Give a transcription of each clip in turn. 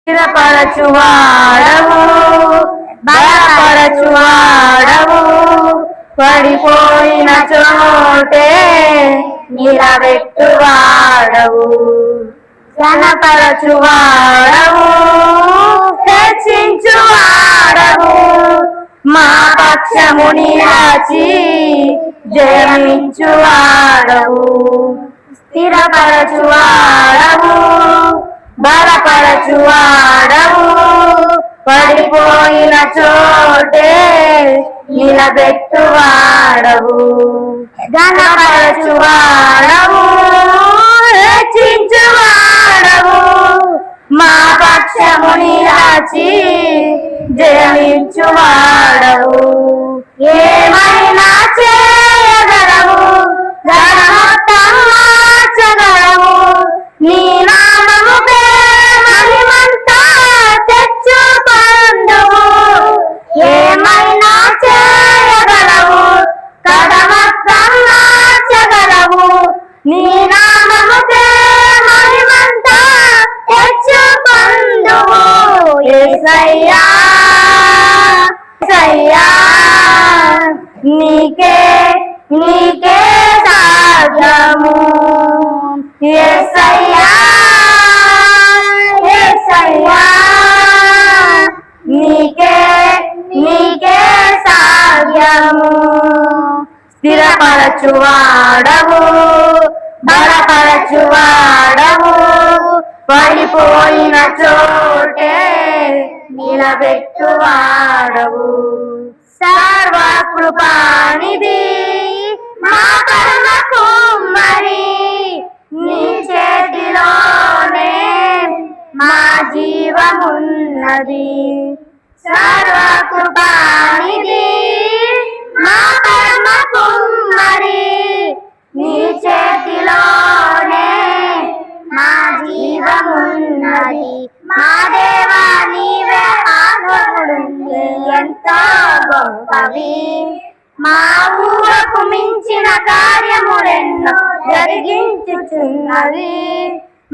స్థిరపరచువాడవు బలపరచువాడవు పడిపోయిన చోటే నిలబెట్టువాడవు ఘనపరచువాడవు హెచ్చించువాడవు మా పక్షము నిలిచి జయమించువాడవు స్థిరపరచువాడవు బలపరచువాడవు పడిపోయిన చోటే నిలబెట్టువాడవు ఘనపరచువాడవు హెచ్చించువాడవు మా పక్షము నిలిచి జయమించువాడవు ఏమైనా చేయగలవు ఘనమొత్తం మార్చగలవు నీ నామముకే మహిమంతా తెచ్చుకొందువు ఏమైనా చేయగలవు కదమొత్తం మార్చగలవు నీ నామముకే మహిమంతా తెచ్చుకొందువు యేసయ్యా యేసయ్యా నీకే నీకే సాధ్యము యేసయ్యా యేసయ్యా నీకే నీకే సాధ్యము స్థిరపరచువాడవు బలపరచువాడవు పడిపోయిన చోటే నిలబెట్టువాడవు సర్వకృపానిధి మా పరమ కుమ్మరి నీ చేతిలోనే మా జీవమున్నది సర్వకృపానిధి మా పరమ కుమ్మరి నీ చేతిలోనే మా జీవమున్నది మా దేవా నీవే ఆధారుడుంది ఎంతో గొప్పవి మా ఊహకు మించిన కార్యములెన్నో జరిగించుచున్నవి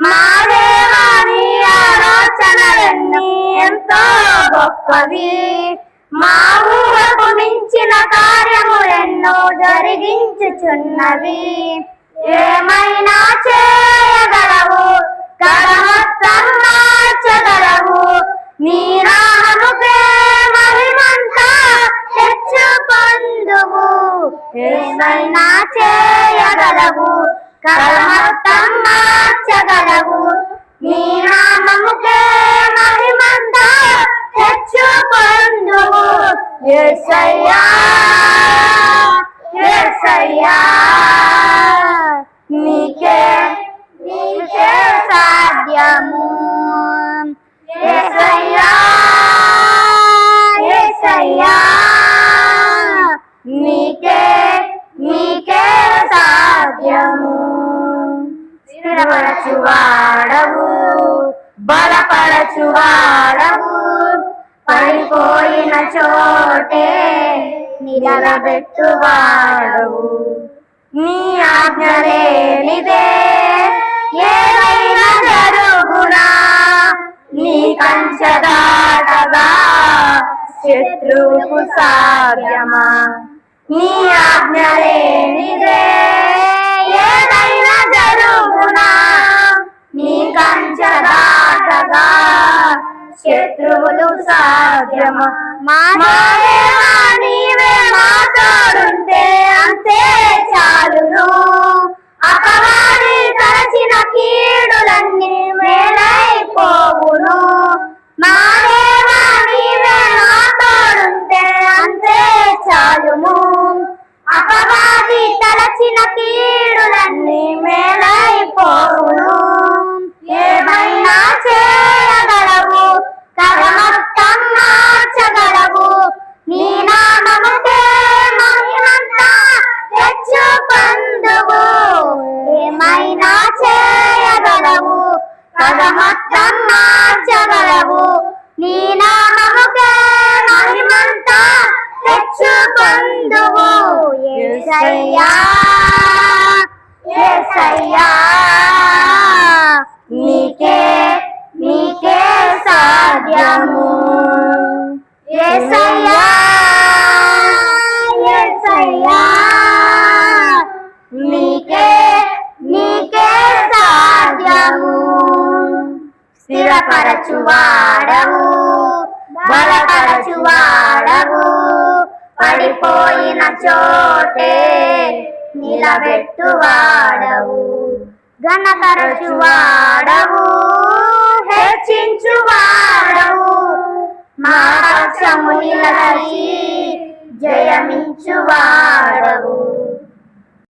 మా దేవా నీ ఆలోచనలన్నీ ఎంతో గొప్పవి మా ఊహకు మించిన కార్యములెన్నో జరిగించుచున్నవి ఏమైనా చేయగలవు కరమొత్తం మార్చగలవు నీ నామముకే మహిమంతా తెచ్చుకొందువు ఏమైనా చేయగలవు కరమొత్తం మార్చగలవు నీ నామముకే మహిమంతా తెచ్చుకొందువు యేసయ్యా యేసయ్యా నీకే నీకే సాధ్యము యేసయ్యా యేసయ్యా నీకే నీకే సాధ్యము స్థిరపరచువాడవు బలపరచువాడవు పడిపోయిన చోటే నిలబెట్టువాడవు నీ ఆజ్ఞ లేనిదే ఏదైనా జరుగునా నీ కంచె దాటగా శత్రువుకు సాధ్యమా నీ ఆజ్ఞ లేనిదే ఏదైనా జరుగునా నీ కంచె దాటగా శత్రువులు సాధ్యమా మా దేవా నీవే మా తోడుంటే అంతే చాలును అపవాది తలచిన కీడులన్నీ మేలైపోవును మా దేవా నీవే మా తోడుంటే అంతే చాలుము అపవాది తలచిన కీడులన్నీ మేలైపోవును ఏమైనా చేయగలవు కరమొత్తం మార్చగలవు నీ నామముకే మహిమంతా తెచ్చుకొందువు ఏమైనా చేయగలవు కరమొత్తం మార్చగలవు నీ నామముకే మహిమంతా తెచ్చుకొందువు యేసయ్యా యేసయ్యా నీకే నీకే సాధ్యము. యేసయ్యా యేసయ్యా నీకే నీకే సాధ్యము. స్థిరపరచువాడవు బలపరచువాడవు పడిపోయిన చోటే నిలబెట్టువాడవు. ఘనపరచువాడవు హెచ్చించువాడవు మా పక్షము నిలచి జయమించువాడవు.